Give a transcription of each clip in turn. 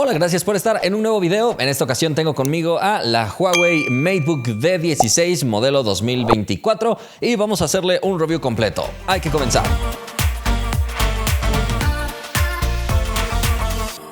Hola, gracias por estar en un nuevo video. En esta ocasión tengo conmigo a la Huawei MateBook D16 modelo 2024 y vamos a hacerle un review completo. Hay que comenzar.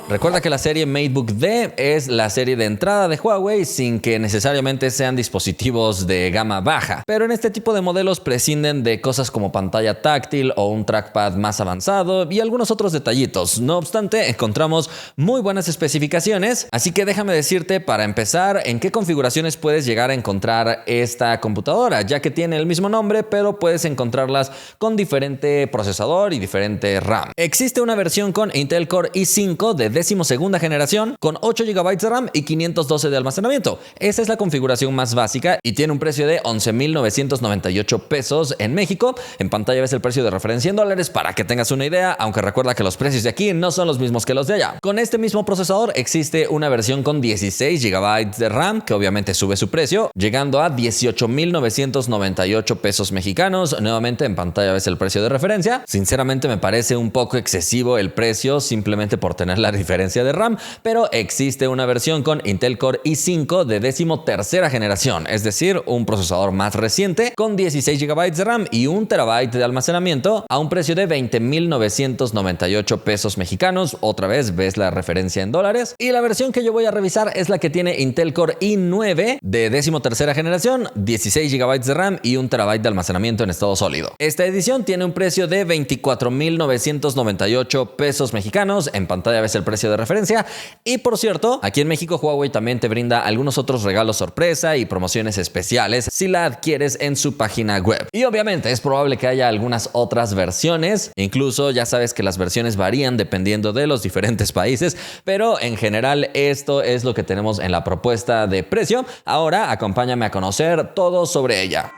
Recuerda que la serie MateBook D es la serie de entrada de Huawei sin que necesariamente sean dispositivos de gama baja. Pero en este tipo de modelos prescinden de cosas como pantalla táctil o un trackpad más avanzado y algunos otros detallitos. No obstante, encontramos muy buenas especificaciones, así que déjame decirte para empezar en qué configuraciones puedes llegar a encontrar esta computadora, ya que tiene el mismo nombre, pero puedes encontrarlas con diferente procesador y diferente RAM. Existe una versión con Intel Core i5 de 12ª generación con 8 GB de RAM y 512 de almacenamiento. Esa es la configuración más básica y tiene un precio de 11,998 pesos en México. En pantalla ves el precio de referencia en dólares para que tengas una idea, aunque recuerda que los precios de aquí no son los mismos que los de allá. Con este mismo procesador existe una versión con 16 GB de RAM que obviamente sube su precio, llegando a 18,998 pesos mexicanos. Nuevamente en pantalla ves el precio de referencia. Sinceramente me parece un poco excesivo el precio simplemente por tener la diferencia de RAM, pero existe una versión con Intel Core i5 de 13ª generación, es decir, un procesador más reciente con 16 GB de RAM y 1 TB de almacenamiento a un precio de 20,998 pesos mexicanos. Otra vez ves la referencia en dólares. Y la versión que yo voy a revisar es la que tiene Intel Core i9 de 13ª generación, 16 GB de RAM y 1 TB de almacenamiento en estado sólido. Esta edición tiene un precio de 24,998 pesos mexicanos. En pantalla ves el precio de referencia. Y por cierto, aquí en México Huawei también te brinda algunos otros regalos sorpresa y promociones especiales si la adquieres en su página web. Y obviamente es probable que haya algunas otras versiones, incluso ya sabes que las versiones varían dependiendo de los diferentes países, pero en general esto es lo que tenemos en la propuesta de precio. Ahora acompáñame a conocer todo sobre ella.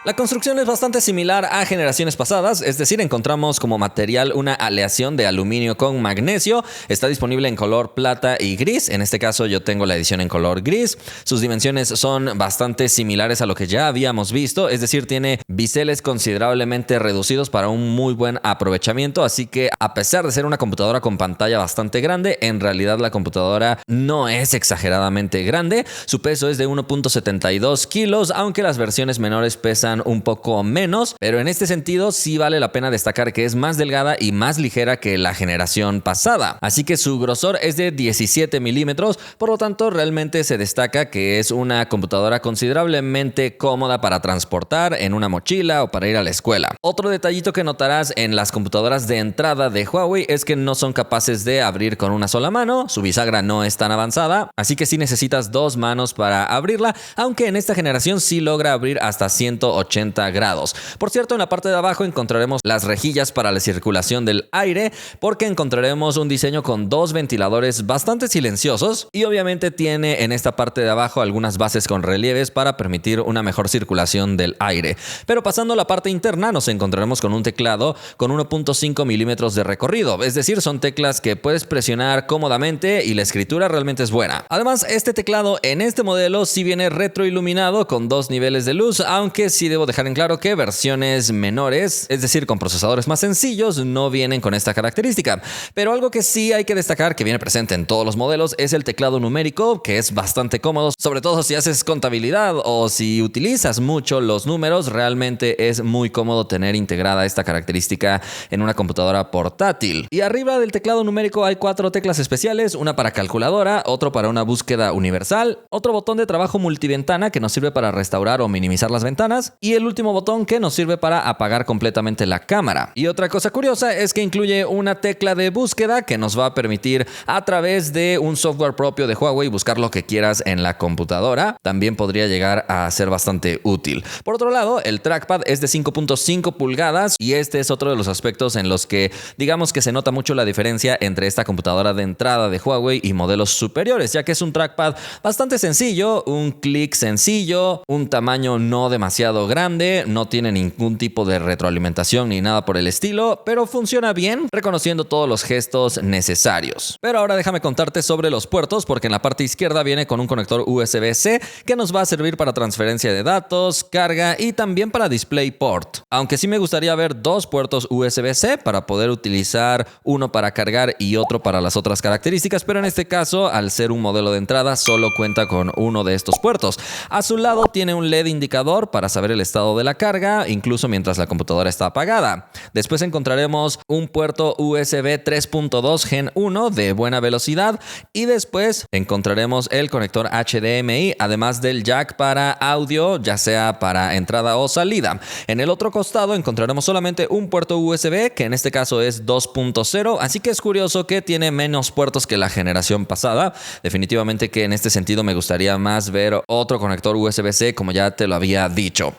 La construcción es bastante similar a generaciones pasadas, es decir, encontramos como material una aleación de aluminio con magnesio. Está disponible en color plata y gris. En este caso yo tengo la edición en color gris. Sus dimensiones son bastante similares a lo que ya habíamos visto, es decir, tiene biseles considerablemente reducidos para un muy buen aprovechamiento. Así que a pesar de ser una computadora con pantalla bastante grande, en realidad la computadora no es exageradamente grande. Su peso es de 1,72 kilos, aunque las versiones menores pesan un poco menos, pero en este sentido sí vale la pena destacar que es más delgada y más ligera que la generación pasada. Así que su grosor es de 17 milímetros, por lo tanto realmente se destaca que es una computadora considerablemente cómoda para transportar en una mochila o para ir a la escuela. Otro detallito que notarás en las computadoras de entrada de Huawei es que no son capaces de abrir con una sola mano, su bisagra no es tan avanzada, así que sí necesitas dos manos para abrirla, aunque en esta generación sí logra abrir hasta 180 grados. Por cierto, en la parte de abajo encontraremos las rejillas para la circulación del aire, porque encontraremos un diseño con dos ventiladores bastante silenciosos y obviamente tiene en esta parte de abajo algunas bases con relieves para permitir una mejor circulación del aire. Pero pasando a la parte interna nos encontraremos con un teclado con 1,5 milímetros de recorrido, es decir, son teclas que puedes presionar cómodamente y la escritura realmente es buena. Además, este teclado en este modelo sí viene retroiluminado con dos niveles de luz, aunque sí debo dejar en claro que versiones menores, es decir, con procesadores más sencillos, no vienen con esta característica. Pero algo que sí hay que destacar que viene presente en todos los modelos es el teclado numérico, que es bastante cómodo, sobre todo si haces contabilidad o si utilizas mucho los números. Realmente es muy cómodo tener integrada esta característica en una computadora portátil. Y arriba del teclado numérico hay 4 teclas especiales, una para calculadora, otro para una búsqueda universal, otro botón de trabajo multiventana que nos sirve para restaurar o minimizar las ventanas, y el último botón que nos sirve para apagar completamente la cámara. Y otra cosa curiosa es que incluye una tecla de búsqueda que nos va a permitir a través de un software propio de Huawei buscar lo que quieras en la computadora. También podría llegar a ser bastante útil. Por otro lado, el trackpad es de 5,5 pulgadas y este es otro de los aspectos en los que digamos que se nota mucho la diferencia entre esta computadora de entrada de Huawei y modelos superiores, ya que es un trackpad bastante sencillo, un clic sencillo, un tamaño no demasiado demasiado grande, no tiene ningún tipo de retroalimentación ni nada por el estilo, pero funciona bien reconociendo todos los gestos necesarios. Pero ahora déjame contarte sobre los puertos, porque en la parte izquierda viene con un conector USB-C que nos va a servir para transferencia de datos, carga y también para DisplayPort. Aunque sí me gustaría ver dos puertos USB-C para poder utilizar uno para cargar y otro para las otras características, pero en este caso, al ser un modelo de entrada, solo cuenta con uno de estos puertos. A su lado tiene un LED indicador para saber el estado de la carga, incluso mientras la computadora está apagada. Después encontraremos un puerto USB 3.2 Gen 1 de buena velocidad y después encontraremos el conector HDMI, además del jack para audio, ya sea para entrada o salida. En el otro costado encontraremos solamente un puerto USB, que en este caso es 2.0, así que es curioso que tiene menos puertos que la generación pasada. Definitivamente que en este sentido me gustaría más ver otro conector USB-C, como ya te lo había dicho.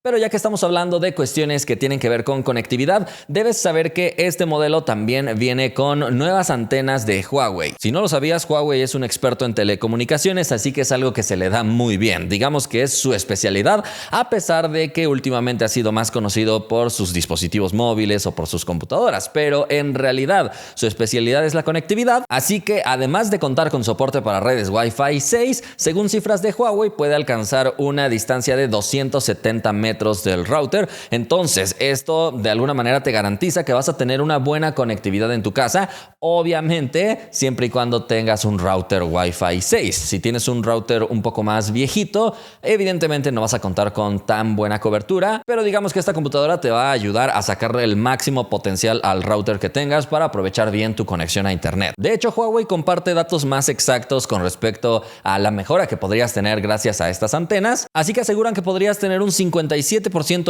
Pero ya que estamos hablando de cuestiones que tienen que ver con conectividad, debes saber que este modelo también viene con nuevas antenas de Huawei. Si no lo sabías, Huawei es un experto en telecomunicaciones, así que es algo que se le da muy bien. Digamos que es su especialidad, a pesar de que últimamente ha sido más conocido por sus dispositivos móviles o por sus computadoras. Pero en realidad, su especialidad es la conectividad, así que además de contar con soporte para redes Wi-Fi 6, según cifras de Huawei, puede alcanzar una distancia de 270 metros del router. Entonces, esto de alguna manera te garantiza que vas a tener una buena conectividad en tu casa, obviamente siempre y cuando tengas un router Wi-Fi 6. Si tienes un router un poco más viejito, evidentemente no vas a contar con tan buena cobertura, pero digamos que esta computadora te va a ayudar a sacarle el máximo potencial al router que tengas para aprovechar bien tu conexión a internet. De hecho, Huawei comparte datos más exactos con respecto a la mejora que podrías tener gracias a estas antenas, así que aseguran que podrías tener un 57%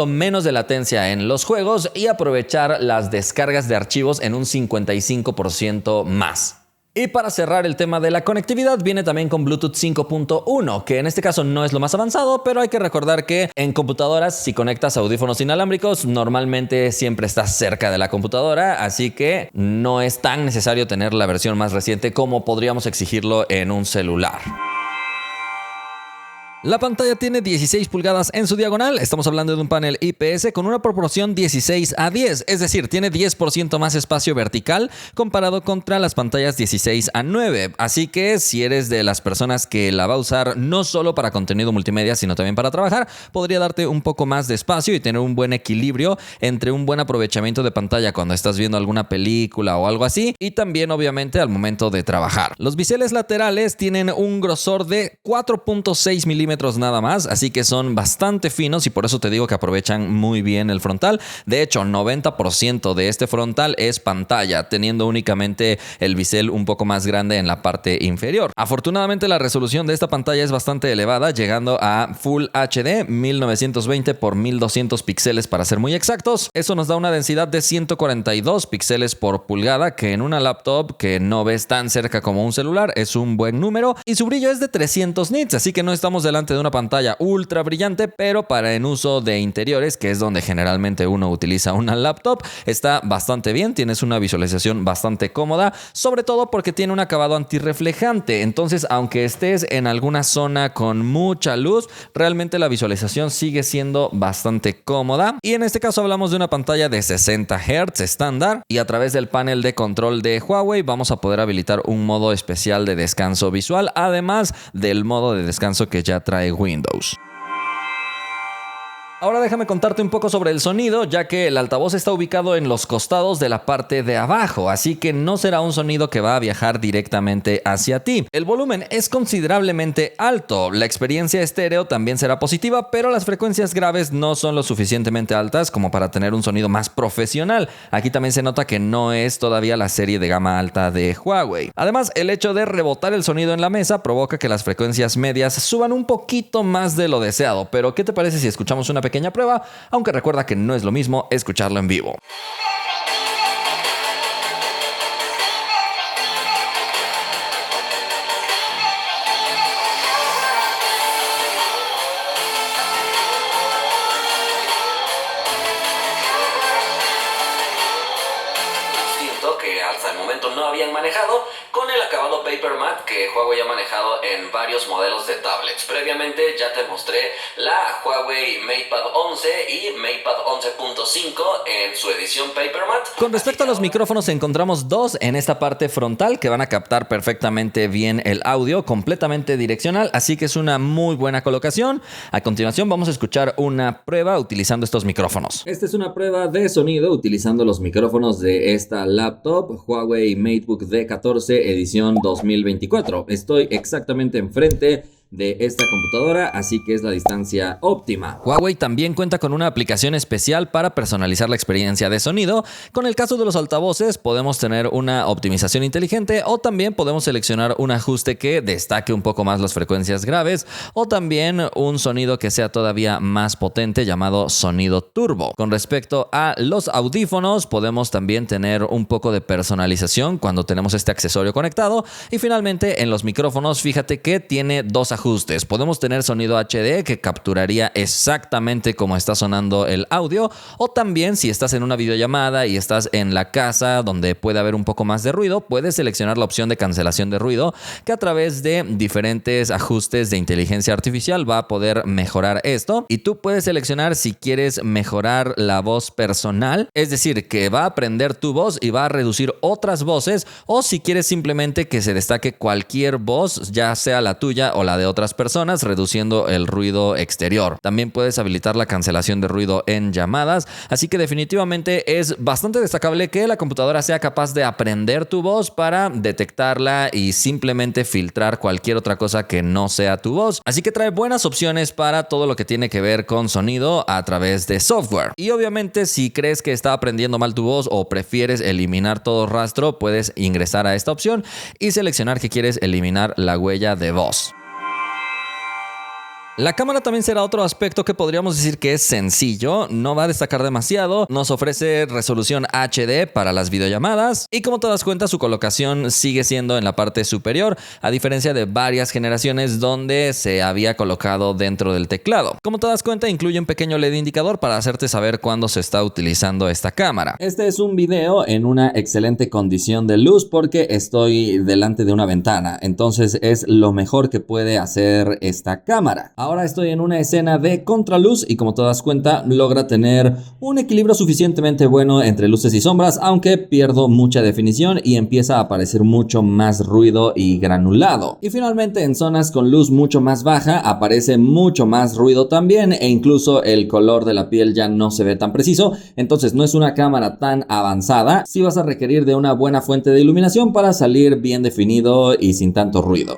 menos de latencia en los juegos y aprovechar las descargas de archivos en un 55% más. Y para cerrar el tema de la conectividad, viene también con Bluetooth 5.1, que en este caso no es lo más avanzado, pero hay que recordar que en computadoras, si conectas audífonos inalámbricos, normalmente siempre estás cerca de la computadora, así que no es tan necesario tener la versión más reciente como podríamos exigirlo en un celular. La pantalla tiene 16 pulgadas en su diagonal, estamos hablando de un panel IPS con una proporción 16:10, es decir, tiene 10% más espacio vertical comparado contra las pantallas 16:9, así que si eres de las personas que la va a usar no solo para contenido multimedia, sino también para trabajar, podría darte un poco más de espacio y tener un buen equilibrio entre un buen aprovechamiento de pantalla cuando estás viendo alguna película o algo así, y también obviamente al momento de trabajar. Los biseles laterales tienen un grosor de 4.6 milímetros nada más, así que son bastante finos y por eso te digo que aprovechan muy bien el frontal. De hecho, 90% de este frontal es pantalla, teniendo únicamente el bisel un poco más grande en la parte inferior. Afortunadamente, la resolución de esta pantalla es bastante elevada, llegando a Full HD 1920 por 1200 píxeles para ser muy exactos. Eso nos da una densidad de 142 píxeles por pulgada, que en una laptop que no ves tan cerca como un celular es un buen número, y su brillo es de 300 nits, así que no estamos delante de una pantalla ultra brillante, pero para en uso de interiores, que es donde generalmente uno utiliza una laptop, está bastante bien. Tienes una visualización bastante cómoda, sobre todo porque tiene un acabado antirreflejante. Entonces, aunque estés en alguna zona con mucha luz, realmente la visualización sigue siendo bastante cómoda. Y en este caso hablamos de una pantalla de 60 Hz estándar, y a través del panel de control de Huawei vamos a poder habilitar un modo especial de descanso visual, además del modo de descanso que ya trae Windows. Ahora déjame contarte un poco sobre el sonido, ya que el altavoz está ubicado en los costados de la parte de abajo, así que no será un sonido que va a viajar directamente hacia ti. El volumen es considerablemente alto, la experiencia estéreo también será positiva, pero las frecuencias graves no son lo suficientemente altas como para tener un sonido más profesional. Aquí también se nota que no es todavía la serie de gama alta de Huawei. Además, el hecho de rebotar el sonido en la mesa provoca que las frecuencias medias suban un poquito más de lo deseado, pero ¿qué te parece si escuchamos una pequeña prueba? Aunque recuerda que no es lo mismo escucharlo en vivo. Siento que hasta el momento no habían manejado, con el acabado Paper Matte que Huawei ha manejado en varios modelos de tablets. Previamente ya te mostré la Huawei MatePad 11 y MatePad 11.5 en su edición Paper Matte. Con respecto a los micrófonos, encontramos dos en esta parte frontal que van a captar perfectamente bien el audio, completamente direccional, así que es una muy buena colocación. A continuación vamos a escuchar una prueba utilizando estos micrófonos. Esta es una prueba de sonido utilizando los micrófonos de esta laptop Huawei MateBook D14 edición 2024. Estoy exactamente enfrente de esta computadora, así que es la distancia óptima. Huawei también cuenta con una aplicación especial para personalizar la experiencia de sonido. Con el caso de los altavoces podemos tener una optimización inteligente o también podemos seleccionar un ajuste que destaque un poco más las frecuencias graves o también un sonido que sea todavía más potente llamado sonido turbo. Con respecto a los audífonos podemos también tener un poco de personalización cuando tenemos este accesorio conectado y finalmente en los micrófonos fíjate que tiene dos ajustes. Podemos tener sonido HD que capturaría exactamente como está sonando el audio o también si estás en una videollamada y estás en la casa donde puede haber un poco más de ruido, puedes seleccionar la opción de cancelación de ruido que a través de diferentes ajustes de inteligencia artificial va a poder mejorar esto y tú puedes seleccionar si quieres mejorar la voz personal, es decir, que va a aprender tu voz y va a reducir otras voces o si quieres simplemente que se destaque cualquier voz, ya sea la tuya o la de otras personas, reduciendo el ruido exterior. También puedes habilitar la cancelación de ruido en llamadas, así que definitivamente es bastante destacable que la computadora sea capaz de aprender tu voz para detectarla y simplemente filtrar cualquier otra cosa que no sea tu voz. Así que trae buenas opciones para todo lo que tiene que ver con sonido a través de software. Y obviamente si crees que está aprendiendo mal tu voz o prefieres eliminar todo rastro, puedes ingresar a esta opción y seleccionar que quieres eliminar la huella de voz. La cámara también será otro aspecto que podríamos decir que es sencillo, no va a destacar demasiado, nos ofrece resolución HD para las videollamadas y como te das cuenta su colocación sigue siendo en la parte superior, a diferencia de varias generaciones donde se había colocado dentro del teclado. Como te das cuenta incluye un pequeño LED indicador para hacerte saber cuándo se está utilizando esta cámara. Este es un video en una excelente condición de luz porque estoy delante de una ventana, entonces es lo mejor que puede hacer esta cámara. Ahora estoy en una escena de contraluz y como te das cuenta logra tener un equilibrio suficientemente bueno entre luces y sombras, aunque pierdo mucha definición y empieza a aparecer mucho más ruido y granulado. Y finalmente en zonas con luz mucho más baja aparece mucho más ruido también e incluso el color de la piel ya no se ve tan preciso, entonces no es una cámara tan avanzada, sí vas a requerir de una buena fuente de iluminación para salir bien definido y sin tanto ruido.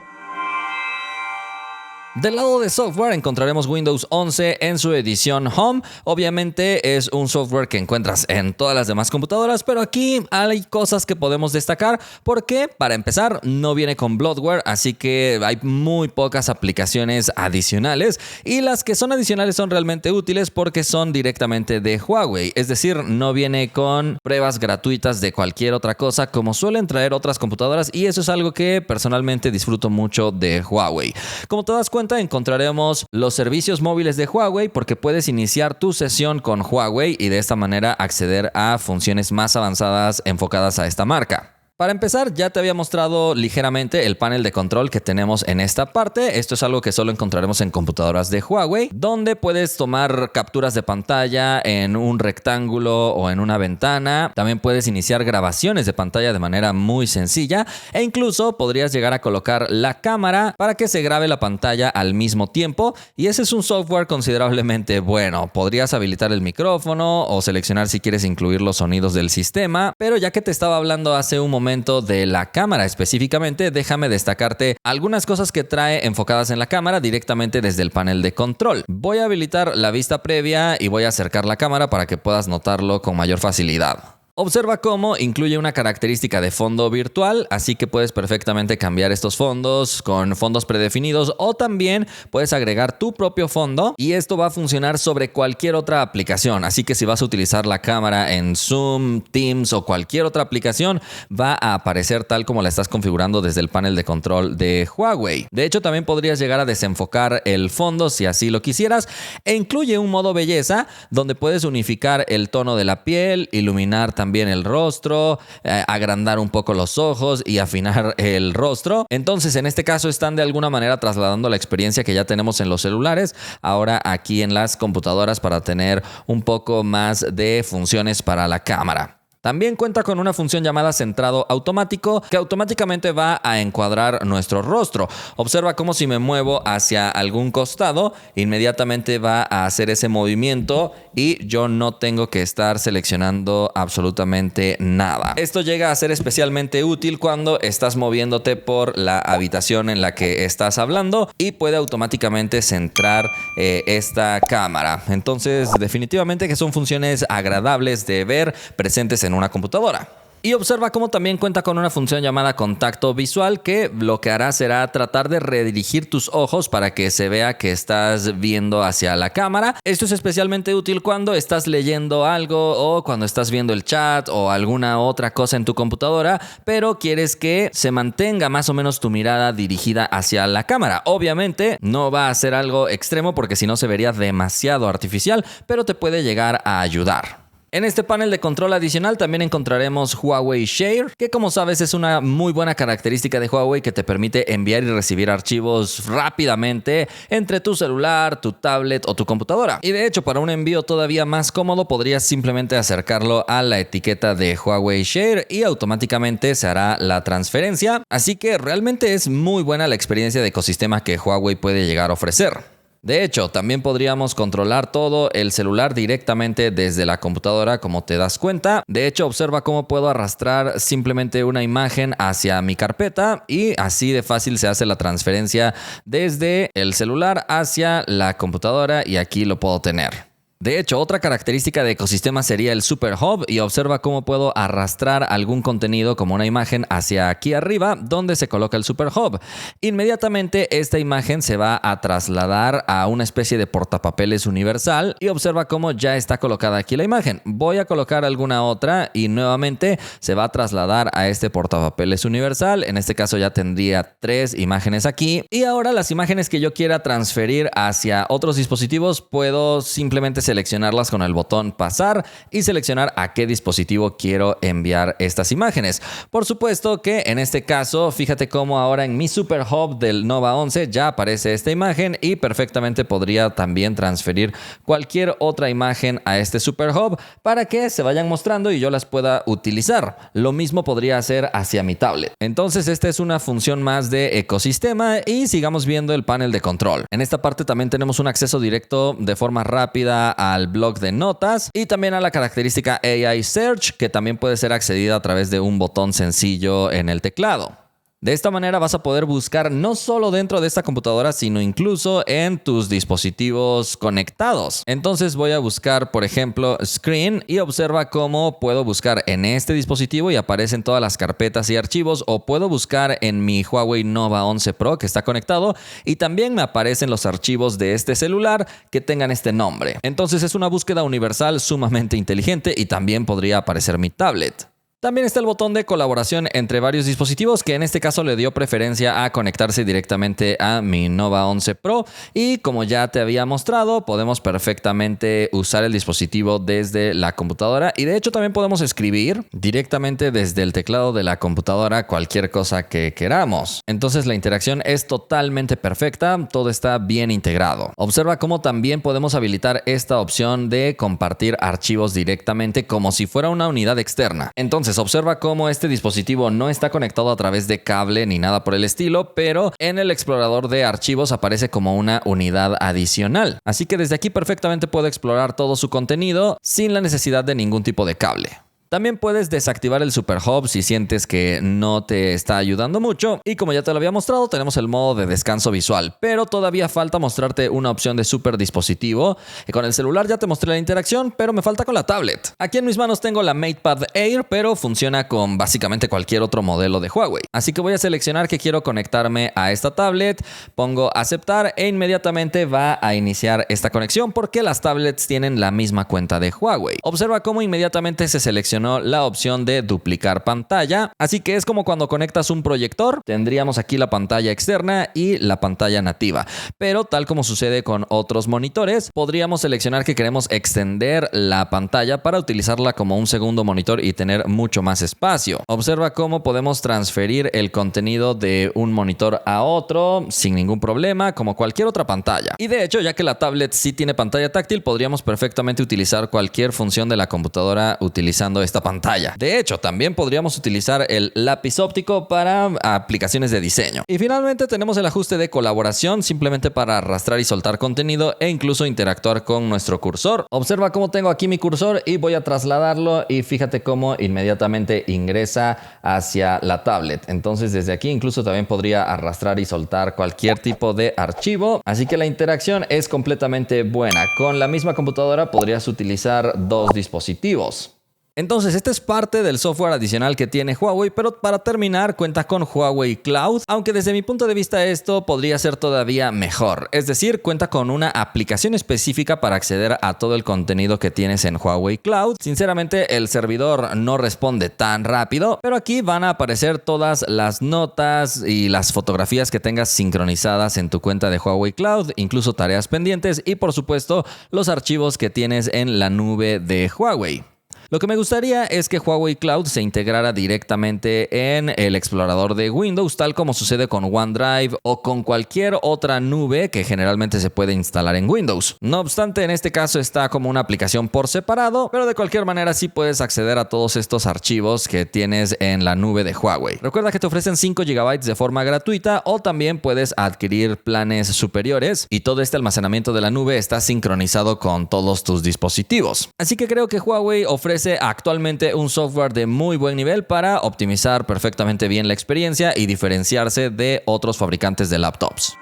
Del lado de software encontraremos Windows 11 en su edición Home. Obviamente es un software que encuentras en todas las demás computadoras, pero aquí hay cosas que podemos destacar porque, para empezar, no viene con bloatware, así que hay muy pocas aplicaciones adicionales y las que son adicionales son realmente útiles porque son directamente de Huawei, es decir, no viene con pruebas gratuitas de cualquier otra cosa como suelen traer otras computadoras y eso es algo que personalmente disfruto mucho de Huawei. Como te das cuenta, encontraremos los servicios móviles de Huawei porque puedes iniciar tu sesión con Huawei y de esta manera acceder a funciones más avanzadas enfocadas a esta marca. Para empezar, ya te había mostrado ligeramente el panel de control que tenemos en esta parte. Esto es algo que solo encontraremos en computadoras de Huawei, donde puedes tomar capturas de pantalla en un rectángulo o en una ventana. También puedes iniciar grabaciones de pantalla de manera muy sencilla e incluso podrías llegar a colocar la cámara para que se grabe la pantalla al mismo tiempo. Y ese es un software considerablemente bueno. Podrías habilitar el micrófono o seleccionar si quieres incluir los sonidos del sistema. Pero ya que te estaba hablando hace un momento de la cámara específicamente, déjame destacarte algunas cosas que trae enfocadas en la cámara directamente desde el panel de control. Voy a habilitar la vista previa y voy a acercar la cámara para que puedas notarlo con mayor facilidad. Observa cómo incluye una característica de fondo virtual, así que puedes perfectamente cambiar estos fondos con fondos predefinidos o también puedes agregar tu propio fondo y esto va a funcionar sobre cualquier otra aplicación. Así que si vas a utilizar la cámara en Zoom, Teams o cualquier otra aplicación, va a aparecer tal como la estás configurando desde el panel de control de Huawei. De hecho, también podrías llegar a desenfocar el fondo si así lo quisieras e incluye un modo belleza donde puedes unificar el tono de la piel, iluminar también también el rostro, agrandar un poco los ojos y afinar el rostro. Entonces, en este caso están de alguna manera trasladando la experiencia que ya tenemos en los celulares, ahora aquí en las computadoras para tener un poco más de funciones para la cámara. También cuenta con una función llamada centrado automático que automáticamente va a encuadrar nuestro rostro. Observa cómo si me muevo hacia algún costado, inmediatamente va a hacer ese movimiento y yo no tengo que estar seleccionando absolutamente nada. Esto llega a ser especialmente útil cuando estás moviéndote por la habitación en la que estás hablando y puede automáticamente centrar esta cámara. Entonces, definitivamente que son funciones agradables de ver presentes en una computadora. Y observa cómo también cuenta con una función llamada contacto visual que lo que hará será tratar de redirigir tus ojos para que se vea que estás viendo hacia la cámara. Esto es especialmente útil cuando estás leyendo algo o cuando estás viendo el chat o alguna otra cosa en tu computadora, pero quieres que se mantenga más o menos tu mirada dirigida hacia la cámara. Obviamente no va a ser algo extremo porque si no se vería demasiado artificial, pero te puede llegar a ayudar. En este panel de control adicional también encontraremos Huawei Share, que como sabes es una muy buena característica de Huawei que te permite enviar y recibir archivos rápidamente entre tu celular, tu tablet o tu computadora. Y de hecho, para un envío todavía más cómodo, podrías simplemente acercarlo a la etiqueta de Huawei Share y automáticamente se hará la transferencia. Así que realmente es muy buena la experiencia de ecosistema que Huawei puede llegar a ofrecer. De hecho, también podríamos controlar todo el celular directamente desde la computadora, como te das cuenta. De hecho, observa cómo puedo arrastrar simplemente una imagen hacia mi carpeta y así de fácil se hace la transferencia desde el celular hacia la computadora y aquí lo puedo tener. De hecho, otra característica de ecosistema sería el Super Hub y observa cómo puedo arrastrar algún contenido como una imagen hacia aquí arriba donde se coloca el Super Hub. Inmediatamente esta imagen se va a trasladar a una especie de portapapeles universal y observa cómo ya está colocada aquí la imagen. Voy a colocar alguna otra y nuevamente se va a trasladar a este portapapeles universal. En este caso ya tendría 3 imágenes aquí y ahora las imágenes que yo quiera transferir hacia otros dispositivos puedo simplemente seleccionarlas con el botón pasar y seleccionar a qué dispositivo quiero enviar estas imágenes. Por supuesto que en este caso, fíjate cómo ahora en mi Super Hub del Nova 11 ya aparece esta imagen y perfectamente podría también transferir cualquier otra imagen a este Super Hub para que se vayan mostrando y yo las pueda utilizar. Lo mismo podría hacer hacia mi tablet. Entonces esta es una función más de ecosistema y sigamos viendo el panel de control. En esta parte también tenemos un acceso directo de forma rápida al blog de notas y también a la característica AI Search, que también puede ser accedida a través de un botón sencillo en el teclado. De esta manera vas a poder buscar no solo dentro de esta computadora, sino incluso en tus dispositivos conectados. Entonces voy a buscar, por ejemplo, Screen y observa cómo puedo buscar en este dispositivo y aparecen todas las carpetas y archivos, o puedo buscar en mi Huawei Nova 11 Pro que está conectado y también me aparecen los archivos de este celular que tengan este nombre. Entonces es una búsqueda universal sumamente inteligente y también podría aparecer mi tablet. También está el botón de colaboración entre varios dispositivos que en este caso le dio preferencia a conectarse directamente a mi Nova 11 Pro y como ya te había mostrado podemos perfectamente usar el dispositivo desde la computadora y de hecho también podemos escribir directamente desde el teclado de la computadora cualquier cosa que queramos. Entonces la interacción es totalmente perfecta, todo está bien integrado. Observa cómo también podemos habilitar esta opción de compartir archivos directamente como si fuera una unidad externa. Entonces observa cómo este dispositivo no está conectado a través de cable ni nada por el estilo, pero en el explorador de archivos aparece como una unidad adicional. Así que desde aquí perfectamente puedo explorar todo su contenido sin la necesidad de ningún tipo de cable. También puedes desactivar el Super Hub si sientes que no te está ayudando mucho. Y como ya te lo había mostrado, tenemos el modo de descanso visual. Pero todavía falta mostrarte una opción de super dispositivo. Y con el celular ya te mostré la interacción, pero me falta con la tablet. Aquí en mis manos tengo la MatePad Air, pero funciona con básicamente cualquier otro modelo de Huawei. Así que voy a seleccionar que quiero conectarme a esta tablet. Pongo aceptar e inmediatamente va a iniciar esta conexión porque las tablets tienen la misma cuenta de Huawei. Observa cómo inmediatamente se selecciona seleccionó la opción de duplicar pantalla. Así que es como cuando conectas un proyector, tendríamos aquí la pantalla externa y la pantalla nativa. Pero tal como sucede con otros monitores, podríamos seleccionar que queremos extender la pantalla para utilizarla como un segundo monitor y tener mucho más espacio. Observa cómo podemos transferir el contenido de un monitor a otro sin ningún problema, como cualquier otra pantalla. Y de hecho, ya que la tablet sí tiene pantalla táctil, podríamos perfectamente utilizar cualquier función de la computadora utilizando esta pantalla. De hecho, también podríamos utilizar el lápiz óptico para aplicaciones de diseño. Y finalmente tenemos el ajuste de colaboración, simplemente para arrastrar y soltar contenido e incluso interactuar con nuestro cursor. Observa cómo tengo aquí mi cursor y voy a trasladarlo y fíjate cómo inmediatamente ingresa hacia la tablet. Entonces desde aquí incluso también podría arrastrar y soltar cualquier tipo de archivo. Así que la interacción es completamente buena. Con la misma computadora podrías utilizar dos dispositivos. Entonces, este es parte del software adicional que tiene Huawei, pero para terminar cuenta con Huawei Cloud, aunque desde mi punto de vista esto podría ser todavía mejor. Es decir, cuenta con una aplicación específica para acceder a todo el contenido que tienes en Huawei Cloud. Sinceramente, el servidor no responde tan rápido, pero aquí van a aparecer todas las notas y las fotografías que tengas sincronizadas en tu cuenta de Huawei Cloud, incluso tareas pendientes y por supuesto los archivos que tienes en la nube de Huawei. Lo que me gustaría es que Huawei Cloud se integrara directamente en el explorador de Windows, tal como sucede con OneDrive o con cualquier otra nube que generalmente se puede instalar en Windows. No obstante, en este caso está como una aplicación por separado, pero de cualquier manera sí puedes acceder a todos estos archivos que tienes en la nube de Huawei. Recuerda que te ofrecen 5 GB de forma gratuita o también puedes adquirir planes superiores y todo este almacenamiento de la nube está sincronizado con todos tus dispositivos. Así que creo que Huawei ofrece actualmente un software de muy buen nivel para optimizar perfectamente bien la experiencia y diferenciarse de otros fabricantes de laptops.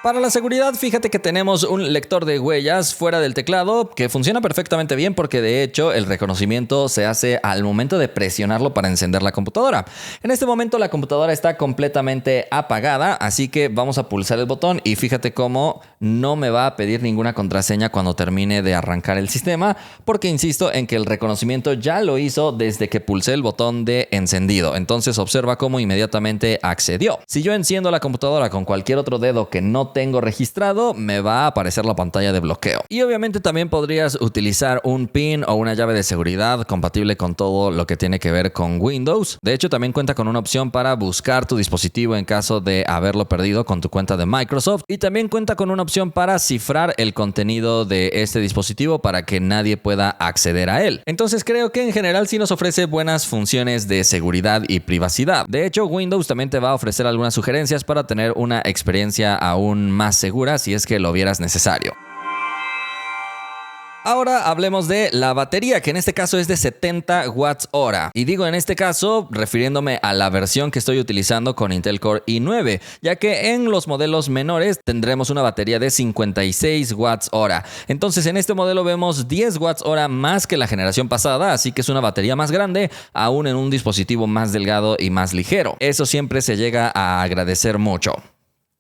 Para la seguridad, fíjate que tenemos un lector de huellas fuera del teclado que funciona perfectamente bien porque de hecho el reconocimiento se hace al momento de presionarlo para encender la computadora. En este momento la computadora está completamente apagada, así que vamos a pulsar el botón y fíjate cómo no me va a pedir ninguna contraseña cuando termine de arrancar el sistema, porque insisto en que el reconocimiento ya lo hizo desde que pulsé el botón de encendido. Entonces observa cómo inmediatamente accedió. Si yo enciendo la computadora con cualquier otro dedo que no tengo registrado, me va a aparecer la pantalla de bloqueo. Y obviamente también podrías utilizar un PIN o una llave de seguridad compatible con todo lo que tiene que ver con Windows. De hecho, también cuenta con una opción para buscar tu dispositivo en caso de haberlo perdido con tu cuenta de Microsoft. Y también cuenta con una opción para cifrar el contenido de este dispositivo para que nadie pueda acceder a él. Entonces creo que en general sí nos ofrece buenas funciones de seguridad y privacidad. De hecho, Windows también te va a ofrecer algunas sugerencias para tener una experiencia aún más segura si es que lo vieras necesario. Ahora hablemos de la batería, que en este caso es de 70 watts hora. Y digo en este caso refiriéndome a la versión que estoy utilizando con Intel Core i9, ya que en los modelos menores tendremos una batería de 56 watts hora. Entonces en este modelo vemos 10 watts hora más que la generación pasada, así que es una batería más grande, aún en un dispositivo más delgado y más ligero. Eso siempre se llega a agradecer mucho.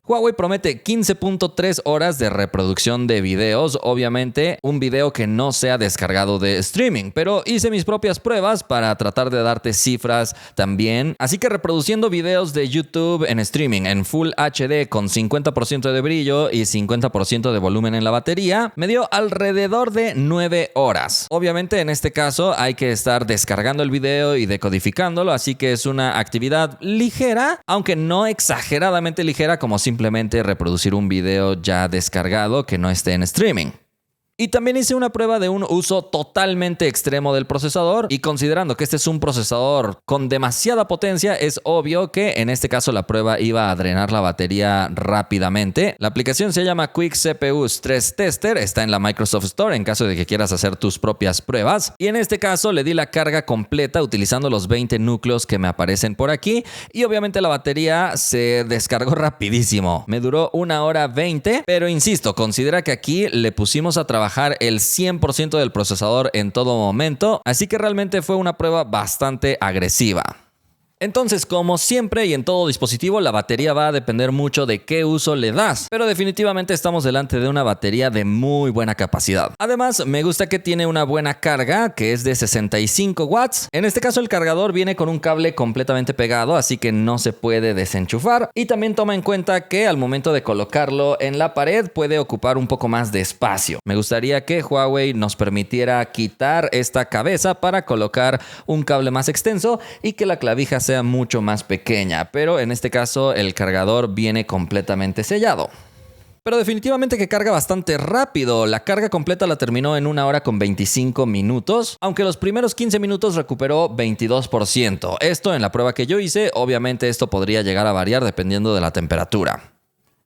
Huawei promete 15.3 horas de reproducción de videos, obviamente un video que no sea descargado de streaming, pero hice mis propias pruebas para tratar de darte cifras también, así que reproduciendo videos de YouTube en streaming en Full HD con 50% de brillo y 50% de volumen en la batería, me dio alrededor de 9 horas. Obviamente en este caso hay que estar descargando el video y decodificándolo, así que es una actividad ligera, aunque no exageradamente ligera como simplemente reproducir un video ya descargado que no esté en streaming. Y también hice una prueba de un uso totalmente extremo del procesador y considerando que este es un procesador con demasiada potencia, es obvio que en este caso la prueba iba a drenar la batería rápidamente. La aplicación se llama Quick CPU Stress Tester, está en la Microsoft Store en caso de que quieras hacer tus propias pruebas. Y en este caso le di la carga completa utilizando los 20 núcleos que me aparecen por aquí y obviamente la batería se descargó rapidísimo. Me duró 1 hora 20, pero insisto, considera que aquí le pusimos a trabajar el 100% del procesador en todo momento, así que realmente fue una prueba bastante agresiva. Entonces, como siempre y en todo dispositivo, la batería va a depender mucho de qué uso le das, pero definitivamente estamos delante de una batería de muy buena capacidad. Además, me gusta que tiene una buena carga, que es de 65 watts. En este caso, el cargador viene con un cable completamente pegado, así que no se puede desenchufar. Y también toma en cuenta que al momento de colocarlo en la pared puede ocupar un poco más de espacio. Me gustaría que Huawei nos permitiera quitar esta cabeza para colocar un cable más extenso y que la clavija sea mucho más pequeña, pero en este caso el cargador viene completamente sellado. Pero definitivamente que carga bastante rápido. La carga completa la terminó en 1 hora con 25 minutos, aunque los primeros 15 minutos recuperó 22%. Esto en la prueba que yo hice, obviamente esto podría llegar a variar dependiendo de la temperatura.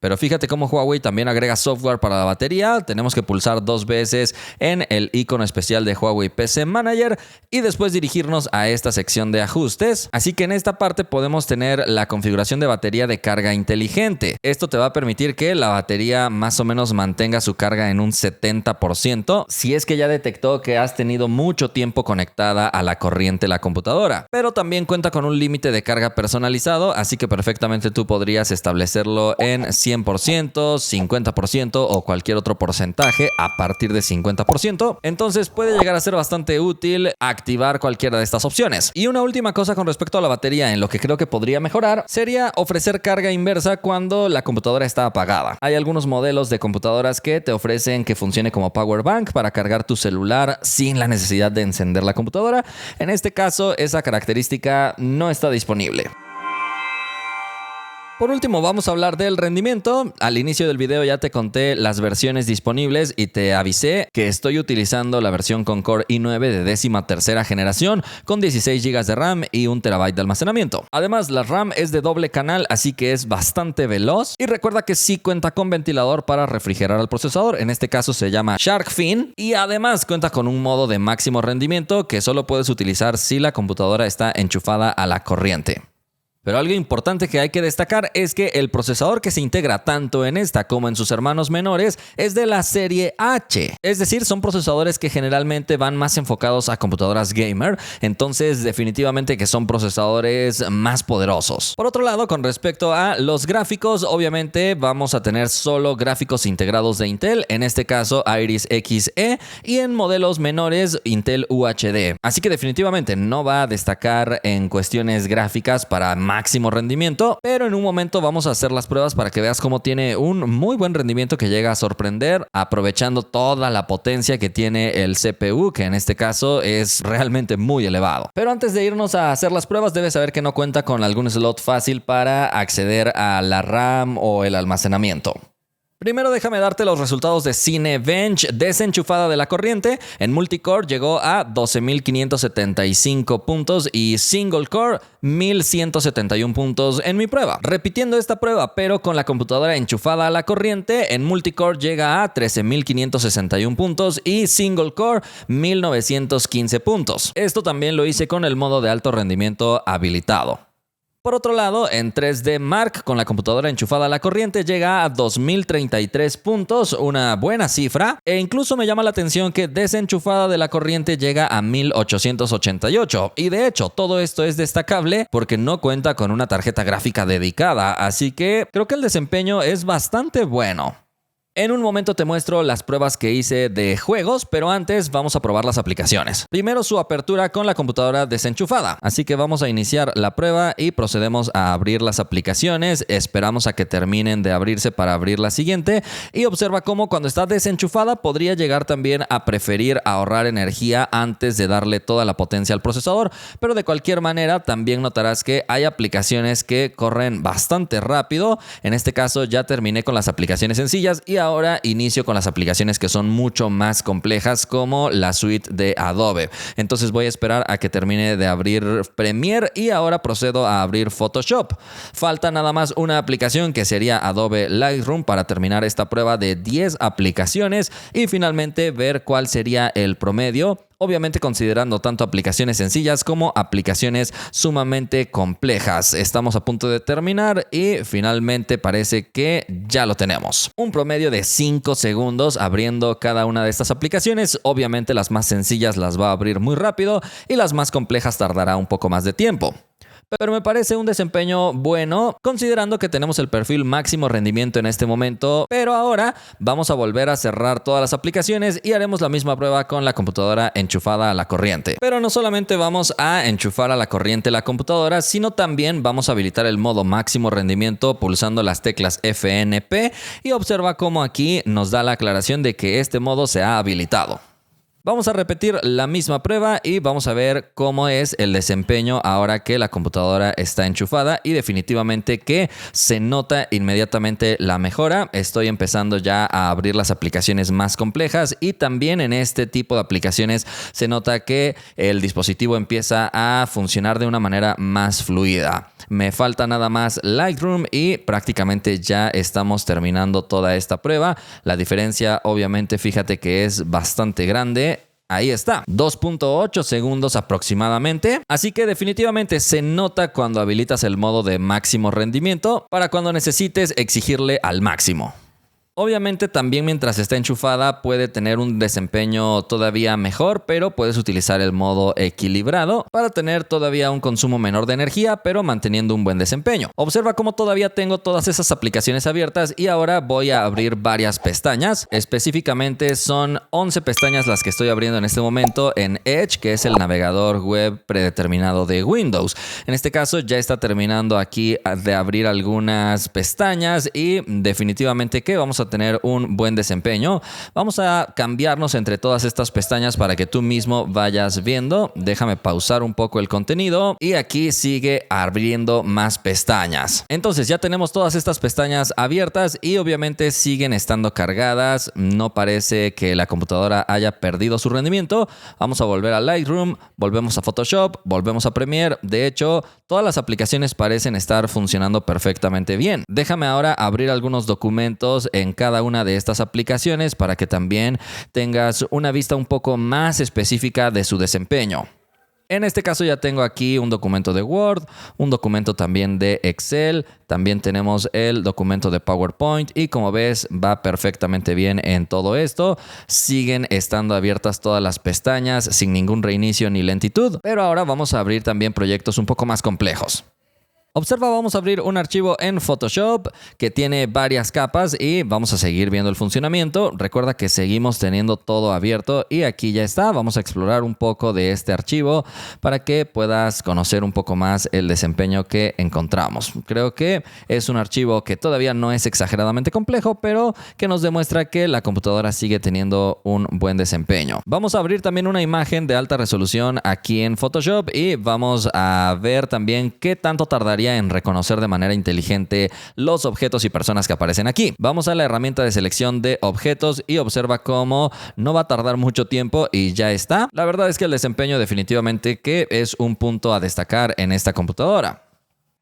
Pero fíjate cómo Huawei también agrega software para la batería. Tenemos que pulsar 2 veces en el icono especial de Huawei PC Manager y después dirigirnos a esta sección de ajustes. Así que en esta parte podemos tener la configuración de batería de carga inteligente. Esto te va a permitir que la batería más o menos mantenga su carga en un 70% si es que ya detectó que has tenido mucho tiempo conectada a la corriente la computadora. Pero también cuenta con un límite de carga personalizado, así que perfectamente tú podrías establecerlo en 100%, 50% o cualquier otro porcentaje a partir de 50%. Entonces puede llegar a ser bastante útil activar cualquiera de estas opciones. Y una última cosa con respecto a la batería en lo que creo que podría mejorar sería ofrecer carga inversa cuando la computadora está apagada. Hay algunos modelos de computadoras que te ofrecen que funcione como power bank para cargar tu celular sin la necesidad de encender la computadora. En este caso, esa característica no está disponible. Por último, vamos a hablar del rendimiento. Al inicio del video ya te conté las versiones disponibles y te avisé que estoy utilizando la versión con Core i9 de 13ª generación con 16 GB de RAM y 1 TB de almacenamiento. Además, la RAM es de doble canal, así que es bastante veloz. Y recuerda que sí cuenta con ventilador para refrigerar al procesador. En este caso se llama Shark Fin. Y además cuenta con un modo de máximo rendimiento que solo puedes utilizar si la computadora está enchufada a la corriente. Pero algo importante que hay que destacar es que el procesador que se integra tanto en esta como en sus hermanos menores es de la serie H. Es decir, son procesadores que generalmente van más enfocados a computadoras gamer, entonces definitivamente que son procesadores más poderosos. Por otro lado, con respecto a los gráficos, obviamente vamos a tener solo gráficos integrados de Intel, en este caso Iris Xe, y en modelos menores Intel UHD. Así que definitivamente no va a destacar en cuestiones gráficas para máximo rendimiento, pero en un momento vamos a hacer las pruebas para que veas cómo tiene un muy buen rendimiento que llega a sorprender, aprovechando toda la potencia que tiene el CPU, que en este caso es realmente muy elevado. Pero antes de irnos a hacer las pruebas, debes saber que no cuenta con algún slot fácil para acceder a la RAM o el almacenamiento. Primero déjame darte los resultados de Cinebench desenchufada de la corriente. En multicore llegó a 12.575 puntos y single core 1.171 puntos en mi prueba. Repitiendo esta prueba pero con la computadora enchufada a la corriente, en multicore llega a 13.561 puntos y single core 1.915 puntos. Esto también lo hice con el modo de alto rendimiento habilitado. Por otro lado, en 3D Mark, con la computadora enchufada a la corriente, llega a 2.033 puntos, una buena cifra, e incluso me llama la atención que desenchufada de la corriente llega a 1.888. Y de hecho, todo esto es destacable porque no cuenta con una tarjeta gráfica dedicada, así que creo que el desempeño es bastante bueno. En un momento te muestro las pruebas que hice de juegos, pero antes vamos a probar las aplicaciones. Primero su apertura con la computadora desenchufada. Así que vamos a iniciar la prueba y procedemos a abrir las aplicaciones. Esperamos a que terminen de abrirse para abrir la siguiente. Y observa cómo cuando está desenchufada podría llegar también a preferir ahorrar energía antes de darle toda la potencia al procesador. Pero de cualquier manera también notarás que hay aplicaciones que corren bastante rápido. En este caso ya terminé con las aplicaciones sencillas y ahora inicio con las aplicaciones que son mucho más complejas como la suite de Adobe. Entonces voy a esperar a que termine de abrir Premiere y ahora procedo a abrir Photoshop. Falta nada más una aplicación que sería Adobe Lightroom para terminar esta prueba de 10 aplicaciones y finalmente ver cuál sería el promedio. Obviamente considerando tanto aplicaciones sencillas como aplicaciones sumamente complejas. Estamos a punto de terminar y finalmente parece que ya lo tenemos. Un promedio de 5 segundos abriendo cada una de estas aplicaciones. Obviamente las más sencillas las va a abrir muy rápido y las más complejas tardará un poco más de tiempo. pero me parece un desempeño bueno considerando que tenemos el perfil máximo rendimiento en este momento. Pero ahora vamos a volver a cerrar todas las aplicaciones y haremos la misma prueba con la computadora enchufada a la corriente. Pero no solamente vamos a enchufar a la corriente la computadora, sino también vamos a habilitar el modo máximo rendimiento pulsando las teclas FNP y observa cómo aquí nos da la aclaración de que este modo se ha habilitado. Vamos a repetir la misma prueba y vamos a ver cómo es el desempeño ahora que la computadora está enchufada, y definitivamente que se nota inmediatamente la mejora. Estoy empezando ya a abrir las aplicaciones más complejas y también en este tipo de aplicaciones se nota que el dispositivo empieza a funcionar de una manera más fluida. Me falta nada más Lightroom y prácticamente ya estamos terminando toda esta prueba. La diferencia obviamente fíjate que es bastante grande. Ahí está, 2.8 segundos aproximadamente. Así que definitivamente se nota cuando habilitas el modo de máximo rendimiento para cuando necesites exigirle al máximo. Obviamente también mientras está enchufada puede tener un desempeño todavía mejor, pero puedes utilizar el modo equilibrado para tener todavía un consumo menor de energía, pero manteniendo un buen desempeño. Observa cómo todavía tengo todas esas aplicaciones abiertas y ahora voy a abrir varias pestañas. Específicamente son 11 pestañas las que estoy abriendo en este momento en Edge, que es el navegador web predeterminado de Windows. En este caso ya está terminando aquí de abrir algunas pestañas y definitivamente que vamos a tener un buen desempeño. Vamos a cambiarnos entre todas estas pestañas para que tú mismo vayas viendo. Déjame pausar un poco el contenido y aquí sigue abriendo más pestañas. Entonces ya tenemos todas estas pestañas abiertas y obviamente siguen estando cargadas. No parece que la computadora haya perdido su rendimiento. Vamos a volver a Lightroom, volvemos a Photoshop, volvemos a Premiere. De hecho, todas las aplicaciones parecen estar funcionando perfectamente bien. Déjame ahora abrir algunos documentos en cada una de estas aplicaciones para que también tengas una vista un poco más específica de su desempeño. En este caso ya tengo aquí un documento de Word, un documento también de Excel, también tenemos el documento de PowerPoint y como ves va perfectamente bien en todo esto. Siguen estando abiertas todas las pestañas sin ningún reinicio ni lentitud, pero ahora vamos a abrir también proyectos un poco más complejos. Observa, vamos a abrir un archivo en Photoshop que tiene varias capas y vamos a seguir viendo el funcionamiento. Recuerda que seguimos teniendo todo abierto y aquí ya está. Vamos a explorar un poco de este archivo para que puedas conocer un poco más el desempeño que encontramos. Creo que es un archivo que todavía no es exageradamente complejo, pero que nos demuestra que la computadora sigue teniendo un buen desempeño. Vamos a abrir también una imagen de alta resolución aquí en Photoshop y vamos a ver también qué tanto tardaría en reconocer de manera inteligente los objetos y personas que aparecen aquí. Vamos a la herramienta de selección de objetos y observa cómo no va a tardar mucho tiempo y ya está. La verdad es que el desempeño definitivamente que es un punto a destacar en esta computadora.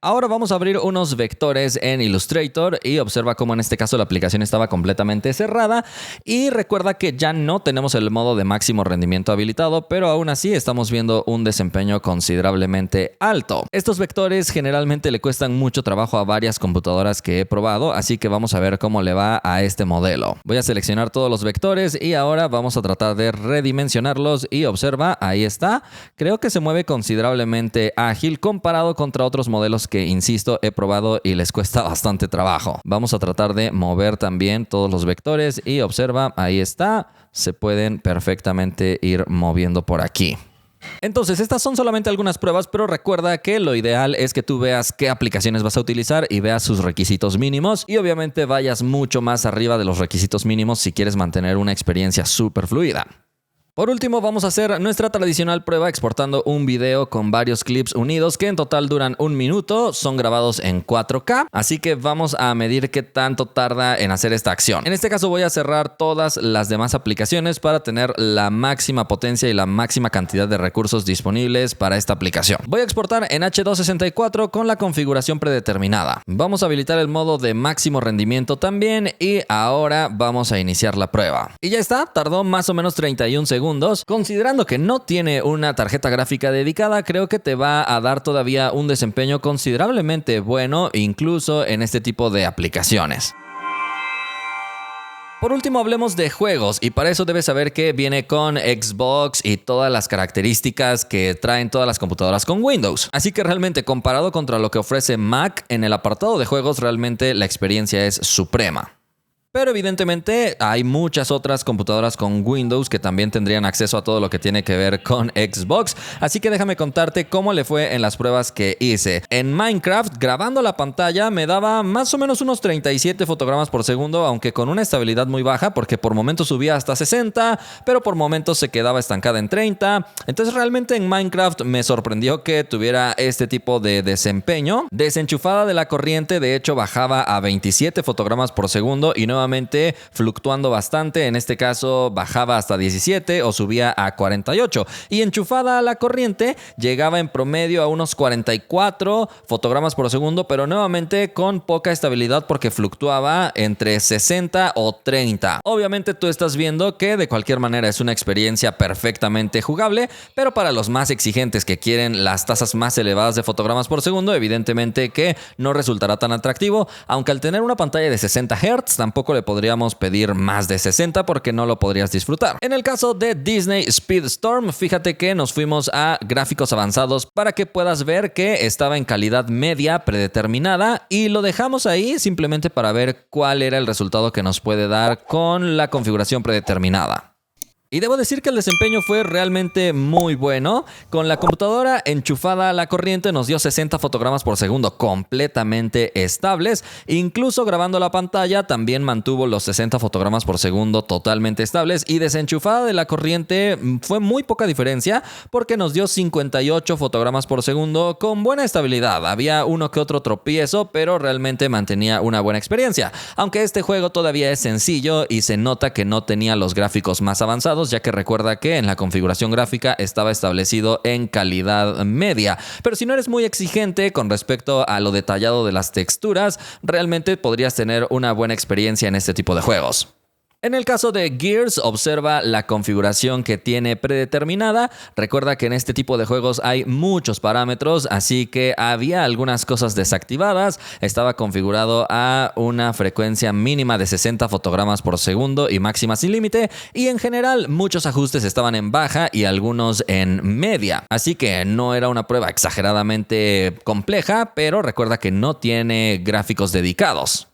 Ahora vamos a abrir unos vectores en Illustrator y observa cómo en este caso la aplicación estaba completamente cerrada y recuerda que ya no tenemos el modo de máximo rendimiento habilitado, pero aún así estamos viendo un desempeño considerablemente alto. Estos vectores generalmente le cuestan mucho trabajo a varias computadoras que he probado, así que vamos a ver cómo le va a este modelo. Voy a seleccionar todos los vectores y ahora vamos a tratar de redimensionarlos y observa, ahí está. Creo que se mueve considerablemente ágil comparado contra otros modelos que, insisto, he probado y les cuesta bastante trabajo. Vamos a tratar de mover también todos los vectores y observa, ahí está, se pueden perfectamente ir moviendo por aquí. Entonces, estas son solamente algunas pruebas, pero recuerda que lo ideal es que tú veas qué aplicaciones vas a utilizar y veas sus requisitos mínimos y obviamente vayas mucho más arriba de los requisitos mínimos si quieres mantener una experiencia súper fluida. Por último, vamos a hacer nuestra tradicional prueba exportando un video con varios clips unidos que en total duran 1 minuto, son grabados en 4K, así que vamos a medir qué tanto tarda en hacer esta acción. En este caso voy a cerrar todas las demás aplicaciones para tener la máxima potencia y la máxima cantidad de recursos disponibles para esta aplicación. Voy a exportar en H264 con la configuración predeterminada. Vamos a habilitar el modo de máximo rendimiento también y ahora vamos a iniciar la prueba. Y ya está, tardó más o menos 31 segundos. Considerando que no tiene una tarjeta gráfica dedicada, creo que te va a dar todavía un desempeño considerablemente bueno, incluso en este tipo de aplicaciones. Por último, hablemos de juegos, y para eso debes saber que viene con Xbox y todas las características que traen todas las computadoras con Windows. Así que realmente, comparado contra lo que ofrece Mac, en el apartado de juegos realmente la experiencia es suprema. Pero evidentemente hay muchas otras computadoras con Windows que también tendrían acceso a todo lo que tiene que ver con Xbox. Así que déjame contarte cómo le fue en las pruebas que hice. En Minecraft, grabando la pantalla, me daba más o menos unos 37 fotogramas por segundo, aunque con una estabilidad muy baja, porque por momentos subía hasta 60, pero por momentos se quedaba estancada en 30. Entonces realmente en Minecraft me sorprendió que tuviera este tipo de desempeño. Desenchufada de la corriente, de hecho, bajaba a 27 fotogramas por segundo y nuevamente fluctuando bastante. En este caso bajaba hasta 17 o subía a 48, y enchufada a la corriente llegaba en promedio a unos 44 fotogramas por segundo, pero nuevamente con poca estabilidad porque fluctuaba entre 60 o 30. Obviamente tú estás viendo que de cualquier manera es una experiencia perfectamente jugable, pero para los más exigentes que quieren las tasas más elevadas de fotogramas por segundo, evidentemente que no resultará tan atractivo, aunque al tener una pantalla de 60 Hz tampoco le podríamos pedir más de 60 porque no lo podrías disfrutar. En el caso de Disney Speedstorm, fíjate que nos fuimos a gráficos avanzados para que puedas ver que estaba en calidad media predeterminada, y lo dejamos ahí simplemente para ver cuál era el resultado que nos puede dar con la configuración predeterminada. Y debo decir que el desempeño fue realmente muy bueno. Con la computadora enchufada a la corriente nos dio 60 fotogramas por segundo completamente estables. Incluso grabando la pantalla también mantuvo los 60 fotogramas por segundo totalmente estables. Y desenchufada de la corriente fue muy poca diferencia porque nos dio 58 fotogramas por segundo con buena estabilidad. Había uno que otro tropiezo, pero realmente mantenía una buena experiencia. Aunque este juego todavía es sencillo y se nota que no tenía los gráficos más avanzados, ya que recuerda que en la configuración gráfica estaba establecido en calidad media. Pero si no eres muy exigente con respecto a lo detallado de las texturas, realmente podrías tener una buena experiencia en este tipo de juegos. En el caso de Gears, observa la configuración que tiene predeterminada. Recuerda que en este tipo de juegos hay muchos parámetros, así que había algunas cosas desactivadas. Estaba configurado a una frecuencia mínima de 60 fotogramas por segundo y máxima sin límite, y en general muchos ajustes estaban en baja y algunos en media. Así que no era una prueba exageradamente compleja, pero recuerda que no tiene gráficos dedicados.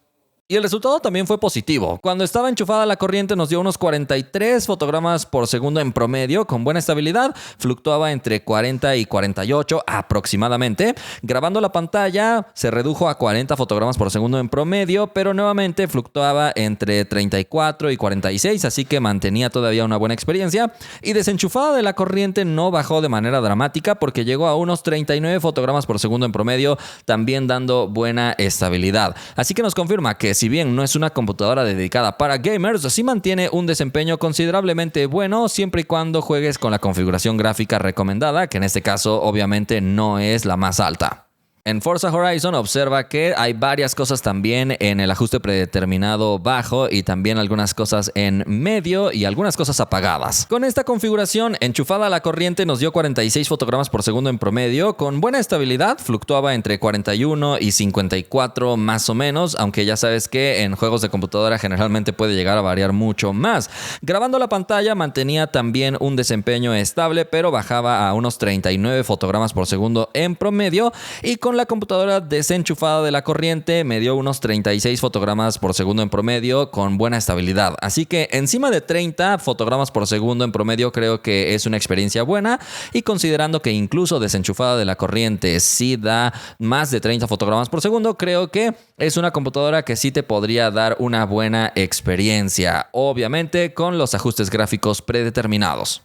Y el resultado también fue positivo. Cuando estaba enchufada la corriente nos dio unos 43 fotogramas por segundo en promedio con buena estabilidad. Fluctuaba entre 40 y 48 aproximadamente. Grabando la pantalla se redujo a 40 fotogramas por segundo en promedio, pero nuevamente fluctuaba entre 34 y 46, así que mantenía todavía una buena experiencia. Y desenchufada de la corriente no bajó de manera dramática porque llegó a unos 39 fotogramas por segundo en promedio, también dando buena estabilidad. Así que nos confirma que si bien no es una computadora dedicada para gamers, sí mantiene un desempeño considerablemente bueno siempre y cuando juegues con la configuración gráfica recomendada, que en este caso obviamente no es la más alta. En Forza Horizon observa que hay varias cosas también en el ajuste predeterminado bajo y también algunas cosas en medio y algunas cosas apagadas. Con esta configuración enchufada a la corriente nos dio 46 fotogramas por segundo en promedio con buena estabilidad, fluctuaba entre 41 y 54 más o menos, aunque ya sabes que en juegos de computadora generalmente puede llegar a variar mucho más. Grabando la pantalla mantenía también un desempeño estable, pero bajaba a unos 39 fotogramas por segundo en promedio, y con la computadora desenchufada de la corriente me dio unos 36 fotogramas por segundo en promedio con buena estabilidad. Así que encima de 30 fotogramas por segundo en promedio creo que es una experiencia buena, y considerando que incluso desenchufada de la corriente sí da más de 30 fotogramas por segundo, creo que es una computadora que sí te podría dar una buena experiencia, obviamente con los ajustes gráficos predeterminados.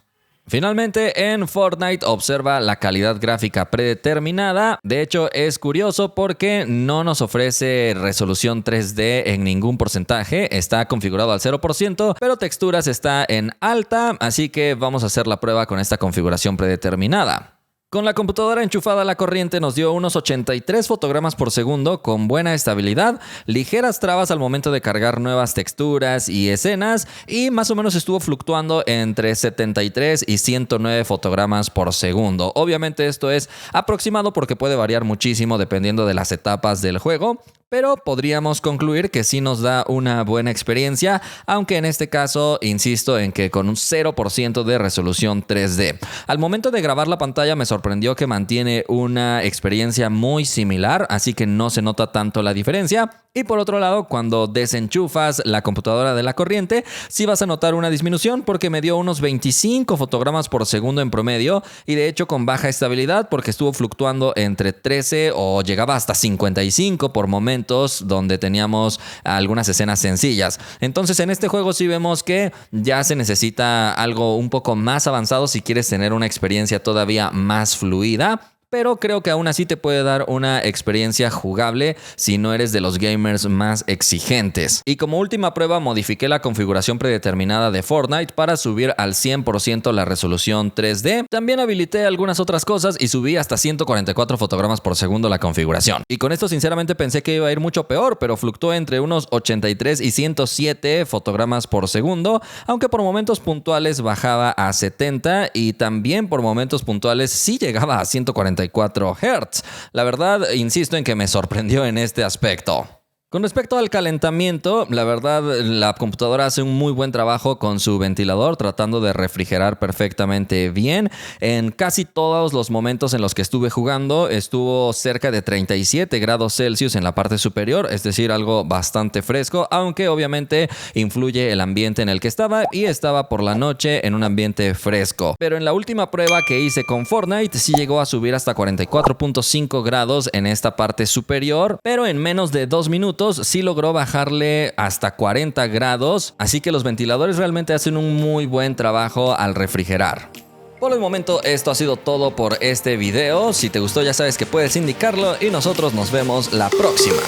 Finalmente, en Fortnite observa la calidad gráfica predeterminada. De hecho, es curioso porque no nos ofrece resolución 3D en ningún porcentaje. Está configurado al 0%, pero texturas está en alta, así que vamos a hacer la prueba con esta configuración predeterminada. Con la computadora enchufada a la corriente nos dio unos 83 fotogramas por segundo con buena estabilidad, ligeras trabas al momento de cargar nuevas texturas y escenas, y más o menos estuvo fluctuando entre 73 y 109 fotogramas por segundo. Obviamente esto es aproximado porque puede variar muchísimo dependiendo de las etapas del juego, pero podríamos concluir que sí nos da una buena experiencia, aunque en este caso insisto en que con un 0% de resolución 3D. Al momento de grabar la pantalla me sorprendió que mantiene una experiencia muy similar, así que no se nota tanto la diferencia. Y por otro lado, cuando desenchufas la computadora de la corriente, sí vas a notar una disminución porque me dio unos 25 fotogramas por segundo en promedio y de hecho con baja estabilidad porque estuvo fluctuando entre 13 o llegaba hasta 55 por momentos donde teníamos algunas escenas sencillas. Entonces en este juego sí vemos que ya se necesita algo un poco más avanzado si quieres tener una experiencia todavía más fluida. Pero creo que aún así te puede dar una experiencia jugable si no eres de los gamers más exigentes. Y como última prueba modifiqué la configuración predeterminada de Fortnite para subir al 100% la resolución 3D. También habilité algunas otras cosas y subí hasta 144 fotogramas por segundo la configuración. Y con esto sinceramente pensé que iba a ir mucho peor, pero fluctuó entre unos 83 y 107 fotogramas por segundo, aunque por momentos puntuales bajaba a 70 y también por momentos puntuales sí llegaba a 144 Hz. La verdad, insisto en que me sorprendió en este aspecto. Con respecto al calentamiento, la verdad, la computadora hace un muy buen trabajo con su ventilador, tratando de refrigerar perfectamente bien. En casi todos los momentos en los que estuve jugando, estuvo cerca de 37 grados Celsius en la parte superior, es decir, algo bastante fresco, aunque obviamente influye el ambiente en el que estaba y estaba por la noche en un ambiente fresco. Pero en la última prueba que hice con Fortnite, sí llegó a subir hasta 44.5 grados en esta parte superior, pero en menos de 2 minutos sí logró bajarle hasta 40 grados, así que los ventiladores realmente hacen un muy buen trabajo al refrigerar. Por el momento esto ha sido todo por este video. Si te gustó ya sabes que puedes indicarlo y nosotros nos vemos la próxima.